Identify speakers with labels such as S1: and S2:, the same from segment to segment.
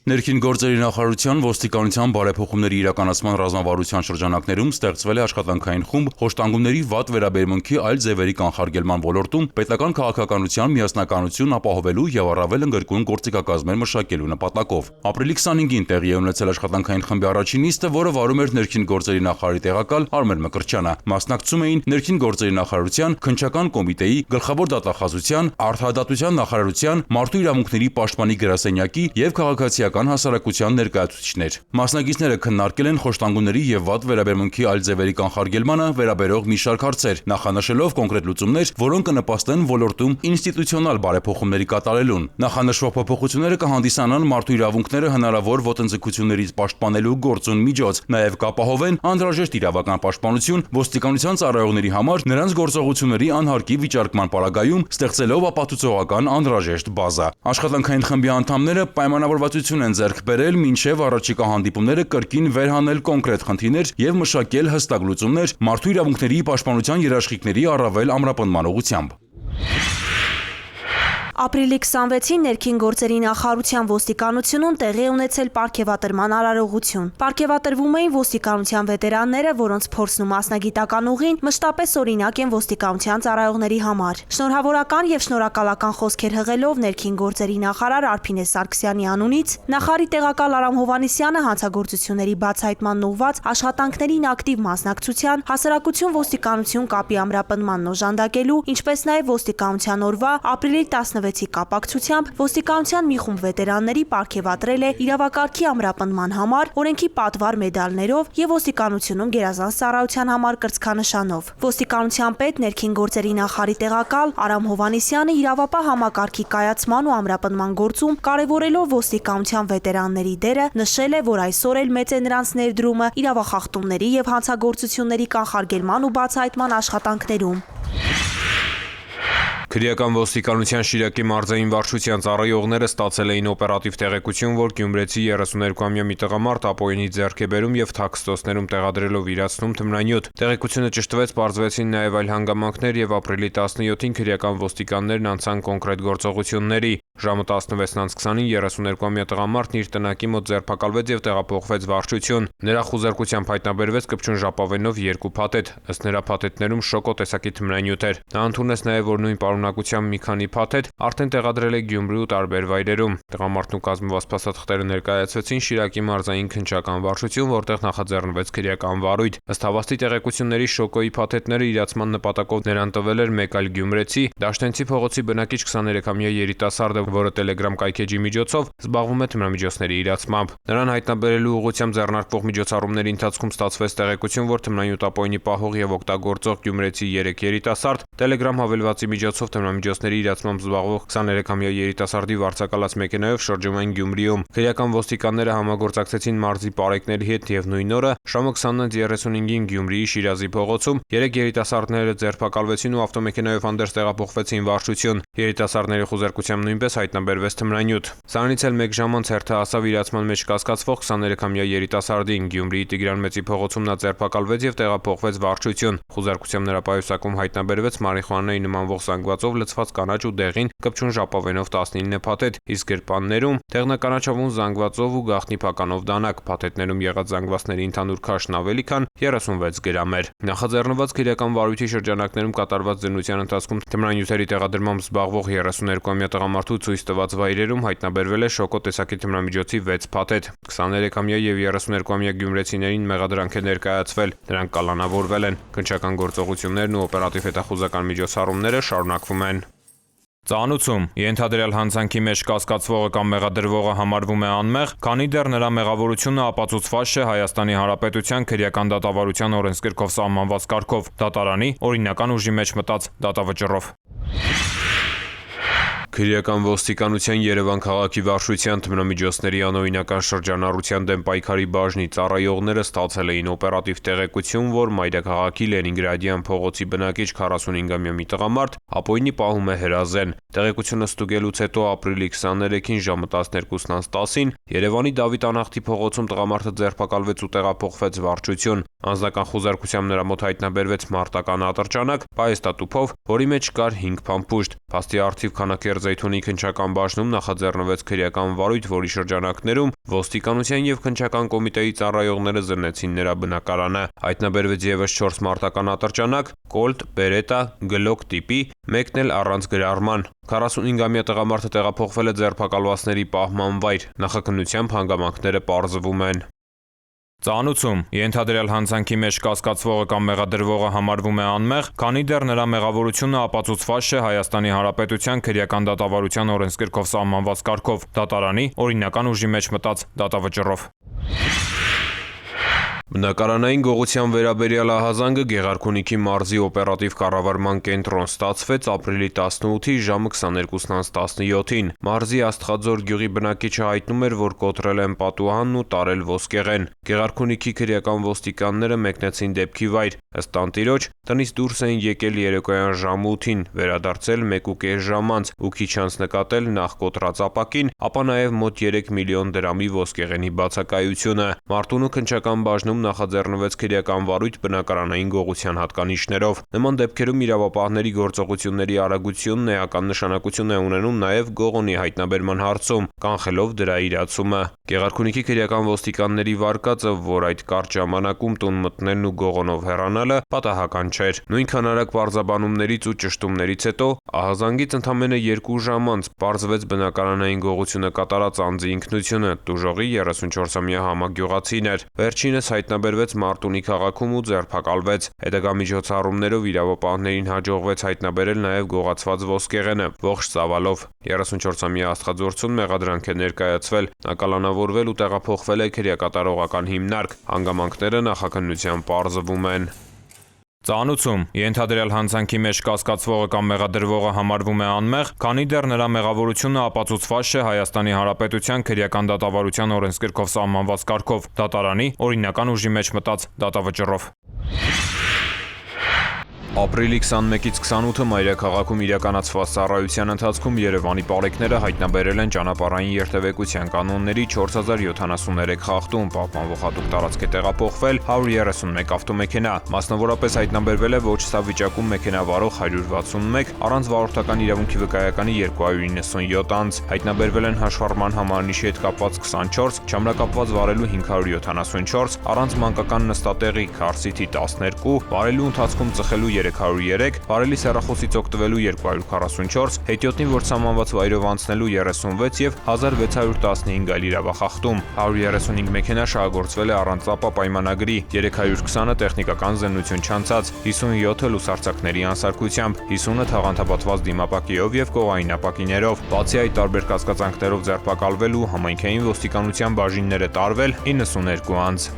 S1: Ներքին գործերի նախարարության ոստիկանության բարեփոխումների իրականացման ռազմավարության շրջանակներում ստեղծվել է աշխատանքային խումբ խոշտանգումների վատ վերաբերմունքի այլ ձևերի կանխարգելման ոլորտում պետական քաղաքականության միասնականություն ապահովելու եւ առավել ընդգրկուն գործիքակազմեր մշակելու նպատակով։ Ապրիլի 25-ին տեղի է ունեցել աշխատանքային խմբի առաջին նիստը, որը վարում էր ներքին գործերի նախարարի տեղակալ Արմեն Մկրտչյանը։ Մասնակցում էին ներքին գործերի նախարարության, քննչական կոմիտեի, գլխավոր դատախազության, արտահայտության նախարարության, մարդու իրավունքների պաշտպանի գրասենյակի եւ քաղաքացիական հասարակության ներկայացուցիչներ։ Մասնակիցները քննարկել են խոշտանգումների եւ վատ վերաբերմունքի այլ ձևերի կանխարգելմանը վերաբերող մի շարք հարցեր, նախանշելով կոնկրետ լուծումներ, որոնք կնպաստեն ոլորտում ինստիտուցիոնալ բարեփոխումների կատարելուն։ Նախանշվող փոփոխությունները կհանդիսանան մարդու իրավունքները հնարավոր ոտնձգություններից պաշտպանելու գործուն միջոց, նաեւ կապահովեն անհրաժեշտ իրավական պաշտպանություն ոստիկանության ծառայողների համար նրանց գործողությունների անհարկի վիճարկման պարագայում, ստեղծելով ապացուցողական անհրաժեշտ բազա։ Աշխատանքային խմբի անդամները պայմանավորվածություն են ձեռք բերել մինչև առաջիկա հանդիպումները կրկին վերհանել կոնկրետ խնդիրներ եւ մշակել հստակ լուծումներ մարդու իրավունքների պաշտպանության երաշխիքների առավել ամրապնդման ուղղությամբ։
S2: Ապրիլի 26-ին ներքին գործերի նախարարության ոստիկանությունում տեղի է ունեցել պարգևատրման արարողություն։ Պարգևատրվում էին ոստիկանության վետերանները, որոնց փորձն ու մասնագիտական ուղին մշտապես օրինակ են ոստիկանության ծառայողների համար։ Շնորհավորական եւ շնորհակալական խոսքեր հղելով ներքին գործերի նախարար Արփինե Սարգսյանի անունից նախարարի տեղակալ Արամ Հովհաննիսյանը հանցագործությունների բացահայտման ուղղված աշխատանքներին ակտիվ մասնակցության, հասարակություն ոստիկանություն կապի ամրապնդմանն օժանդակելու, ինչպես նաեւ ոստիկանության օրվա ապրիլի 16-ի կապակցությամբ ոստիկանության մի խումբ վետերանների պարգևատրել է իրավակարգի ամրապնդման համար օրենքի պատվար մեդալներով եւ ոստիկանությունում գերազանց ծառայության համար կրծքանշանով։ Ոստիկանության պետ ներքին գործերի նախարարի տեղակալ Արամ Հովհաննիսյանը իրավապահ համակարգի կայացման ու ամրապնդման գործում կարևորելով ոստիկանության վետերանների դերը նշել է, որ այսօր էլ մեծ է նրանց ներդրումը իրավախախտումների եւ հանցագործությունների կանխարգելման ու բացահայտման աշխատանքներում։
S3: Քրեական ոստիկանության Շիրակի մարզային վարչության ծառայողները ստացել էին օպերատիվ տեղեկություն, որ գյումրեցի 32-ամյա մի տղամարդ ապօրինի ձեռք է բերում եւ թաքստոցներում տեղադրելով իրացնում թմրանյութ։ Տեղեկությունը ճշտվեց, պարզվեցին նաեւ այլ հանգամանքներ եւ ապրիլի 17-ին քրեական ոստիկաններն անցան կոնկրետ գործողությունների։ Ժամը 16:20-ին 32-ամյա տղամարդն իր տնակի մոտ ձերբակալվեց եւ տեղափոխվեց վարչություն։ Նրա խուզարկությամբ հայտնաբերվեց կպչուն ժապավենով 2 փաթեթ, ըստ նրա փաթեթներում շոկո տեսակի թմրանյութ էր։ Նա ընդունեց նաեւ, որ նույն պարունակությամբ մի քանի փաթեթ արդեն տեղադրել է Գյումրի ու տարբեր վայրերում։ Տղամարդն ու կազմված փաստաթղթերը ներկայացվեցին Շիրակի մարզային քննչական վարչություն, որտեղ նախաձեռնվեց քրեական վարույթ։ Ըստ հավաստի տեղեկությունների շոկոյի փաթեթները իրացման նպատակով նրան տվել էր մեկ այլ գյումրեցի, Դաշտենցի փողոցի բնակիչ 23-ամյա երիտասարդը, որը Telegram կայքեջի միջոցով զբաղվում է թմրամիջոցների իրացմամբ։ Նրան հայտնաբերելու ուղղությամբ ձեռնարկվող միջոցառումների ընթացքում ստացվեց տեղեկություն, որ թմրանյութ ապօրինի պահող եւ օգտագործող գյումրեցի 3 երիտասարդ Telegram հավելվածի միջոցով թմրամիջոցների իրացմամբ զբաղվող 23-ամյա երիտասարդի վարձակալած մեքենայով շրջում են Գյումրիում։ Քրեական ոստիկանները համագործակցեցին մարզի պարեկների հետ եւ նույն օրը ժամը 20:35-ին Գյումրիի Շիրազի փողոցում 3 երիտասարդները ձերբակալվեցին ու ավտոմեքենայով հանդերձ տեղափոխվեցին վարչություն։ Երիտասարդների խուզարկությամբ նույնպես հայտնաբերվեց թմրանյութ։ Սրանից էլ 1 ժամ անց հերթը հասավ իրացման մեջ կասկածվող 23-ամյա երիտասարդին։ Գյումրիի Տիգրան Մեծի փողոցում նա ձերբակալվեց եւ տեղափոխվեց վարչություն։ Խուզարկությամբ նրա պայուսակում հայտնաբերվեց մարիխուանայի նմանվող զանգվածով լցված կանաչ ու դեղին կպչուն ժապավենով 19 փաթեթ, իսկ գրպաններում դեղնականաչավուն զանգվածով ու գաղտնի փականով դանակ։ Փաթեթներում եղած զանգվածների ընդհանուր քաշն ավելի քան 36 գրամ էր։ Նախաձեռնված քրեական վարույթի շրջանակներում կատարված զննության ընթացքում թմրանյութերի տեղադրմամբ զբաղվող 32-ամյա տղամարդու ցույց տված վայրերում հայտնաբերվել է շոկո տեսակի թմրամիջոցի 6 փաթեթ։ 23-ամյա եւ 32-ամյա գյումրեցիներին մեղադրանք է ներկայացվել։ Նրանք կալանավորվել են։ Քննչական գործողություններն ու օպերատիվ հետախուզական միջոցառումները շարունակվում են։ Ծանուցում ենթադրյալ հանցանքի մեջ կասկածվողը կամ մեղադրվողը համարվում է անմեղ, քանի դեռ նրա մեղավորությունը ապացուցված չէ Հայաստանի Հանրապետության քրեական դատավարության օրենսգրքով սահմանված կարգով, դատարանի օրինական ուժի մեջ մտած դատավճռով։ Քրեական ոստիկանության Երևան քաղաքի վարչության թմրամիջոցների անօրինական շրջանառության դեմ պայքարի բաժնի ծառայողները ստացել էին օպերատիվ տեղեկություն, որ Մայրաքաղաքի Լենինգրադյան փողոցի բնակիչ 45-ամյա մի տղամարդ ապօրինի պահում է հրազեն։ Տեղեկությունը ստուգելուց հետո ապրիլի 23-ին ժամը 12:10-ին Երևանի Դավիթ Անախտի փողոցում տղամարդը ձերբակալվեց ու տեղափոխվեց վարչություն։ Անձնական խուզարկությամբ նրա մոտ հայտնաբերվեց մարտական ատրճանակ, պայեստատուփով, որի մեջ կար 5 փամփուշտ։ Փաստի առթիվ քանակերձ Զեյթունի քննչական բաժնում նախաձեռնվեց քրեական վարույթ, որի շրջանակներում ոստիկանության եւ քննչական կոմիտեի ծառայողները զննեցին նրա բնակարանը։ Հայտնաբերվեց եւս 4 մարտական ատրճանակ, կոլտ, բերետա, գլոկ տիպի, մեկն էլ առանց գրառման։ 45-ամյա տղամարդը տեղափոխվել է ձերբակալվածների պահման վայր։ Նախաքննությամբ հանգամանքները պարզվում են։ Ծանուցում ենթադրյալ հանցանքի մեջ կասկածվողը կամ մեղադրվողը համարվում է անմեղ, քանի դեռ նրա մեղավորությունը ապացուցված չէ Հայաստանի Հանրապետության քրեական դատավարության օրենսգրքով սահմանված կարգով, դատարանի օրինական ուժի մեջ մտած դատավճռով։ Բնակարանային գողության վերաբերյալ ահազանգը Գեղարքունիքի մարզի օպերատիվ կառավարման կենտրոն ստացվեց ապրիլի 18-ի ժամը 22:17-ին։ Մարզի Աստղաձոր գյուղի բնակիչը հայտնում էր, որ կոտրել են պատուհանն ու տարել ոսկեղեն։ Գեղարքունիքի քրեական ոստիկանները մեկնեցին դեպքի վայր։ Ըստ տանտիրոջ, տնից դուրս էին եկել երեկոյան ժամը 8-ին, վերադարձել 1.5 ժամ անց ու քիչ անց նկատել նախ կոտրած ապակին, ապա նաև մոտ 3 միլիոն դրամի ոսկեղենի բացակայությունը։ Մարտունու քննչական բաժնում նախաձեռնվեց քրեական վարույթ բնակարանային գողության հատկանիշներով։ Նման դեպքերում իրավապահների գործողությունների արագությունն էական նշանակություն է ունենում նաև գողոնի հայտնաբերման հարցում, կանխելով դրա իրացումը։ Գեղարքունիքի քրեական ոստիկանների վարկածը, որ այդ կարճ ժամանակում տուն մտնելն ու գողոնով հեռանալը պատահական չէր։ Նույնքան արագ պարզաբանումներից ու ճշտումներից հետո ահազանգից ընդամենը 2 ժամ անց պարզվեց բնակարանային գողությունը կատարած անձի ինքնությունը, տուժողի 34-ամյա համագյուղացին էր։ Վերջինս հայտնաբերվեց Մարտունի քաղաքում ու ձերբակալվեց։ Հետագա միջոցառումներով իրավապահներին հաջողվեց հայտնաբերել նաև գողացված ոսկեղենը, ողջ ծավալով։ 34-ամյա աստղաձորցուն մեղադրանք է ներկայացվել, նա կալանավորվել ու տեղափոխվել է քրեակատարողական հիմնարկ։ Հանգամանքները նախաքննության պարզվում են։ Ծանուցում ենթադրյալ հանցանքի մեջ կասկածվողը կամ մեղադրվողը համարվում է անմեղ, քանի դեռ նրա մեղավորությունը ապացուցված չէ Հայաստանի Հանրապետության քրեական դատավարության օրենսգրքով սահմանված կարգով, դատարանի օրինական ուժի մեջ մտած դատավճռով։ Ապրիլի 21-ից 28-ը մայրաքաղաքում իրականացված ծառայության ընթացքում Երևանի պարեկները հայտնաբերել են ճանապարհային երթևեկության կանոնների 4073 խախտում, պահպանվող հատուկ տարածք է տեղափոխվել 131 ավտոմեքենա, մասնավորապես հայտնաբերվել է ոչ ստավ վիճակում մեքենա վարող 161, առանց վարորդական իրավունքի վկայականի 297 անձ, հայտնաբերվել են հաշվառման համարնիշի հետ կապված 24, չամրակապված վարելու 574, առանց մանկական նստատեղի քարսիթի 12, վարելու ընթացքում ծխելու 303, վարելի սեռախոսից օգտվելու 244, հետիոտնի որ սահմանված վայրով անցնելու 36 եւ 1615 այլ իրավախախտում։ 135 մեքենա շահագործվել է առանց ապա պայմանագրի, 320-ը տեխնիկական զննություն չանցած, 57-ը լուսարձակների անսարքությամբ, 50-ը թաղանթապատված դիմապակիով եւ կողային ապակիներով։ Բացի այդ տարբեր կասկածանքներով ձերբակալվել ու համայնքային ոստիկանության բաժինները տարվել 92 անձ։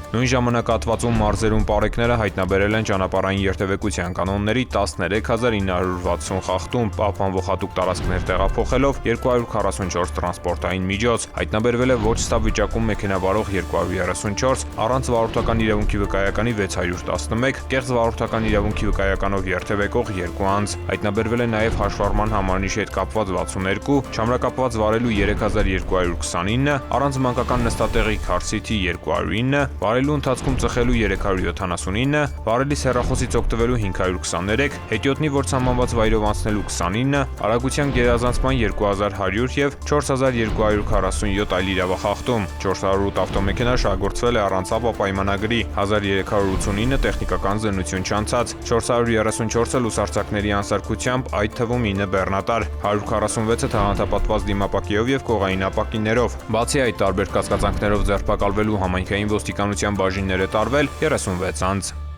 S3: Նույն ժամանակահատվածում մարզերում պարեկները հայտնաբերել են ճանապարհային երթևեկության կանոնների 13960 խախտում, պահպանվող հատուկ տարածքներ տեղափոխելով 244 տրանսպորտային միջոց, հայտնաբերվել է ոչ ստավ վիճակում մեքենա վարող 234, առանց վարորդական իրավունքի վկայականի 611, կեղծ վարորդական իրավունքի վկայականով երթևեկող 2 անձ, հայտնաբերվել է նաև հաշվառման համարնիշի հետ կապված 62, չամրակապված վարելու 3229, առանց մանկական նստատեղի քարսիթի 209, վարելու ընթացքում ծխելու 379, վարելի սեռախոսից օգտվելու 523, հետիոտնի որ սահմանված վայրով անցնելու 29, արագության գերազանցման 2100 եւ 4247 այլ իրավախախտում, 408 ավտոմեքենա շահագործվել է առանց ապա պայմանագրի, 1389 տեխնիկական զննություն չանցած, 434-ը լուսարձակների անսարքությամբ, այդ թվում 9 բեռնատար, 146-ը թաղանթապատված դիմապակիով եւ կողային ապակիներով։ Բացի այդ տարբեր կասկածանքներով ձերբակալվելու համայնքային ոստիկանության բաժինները տարվել 36 անձ։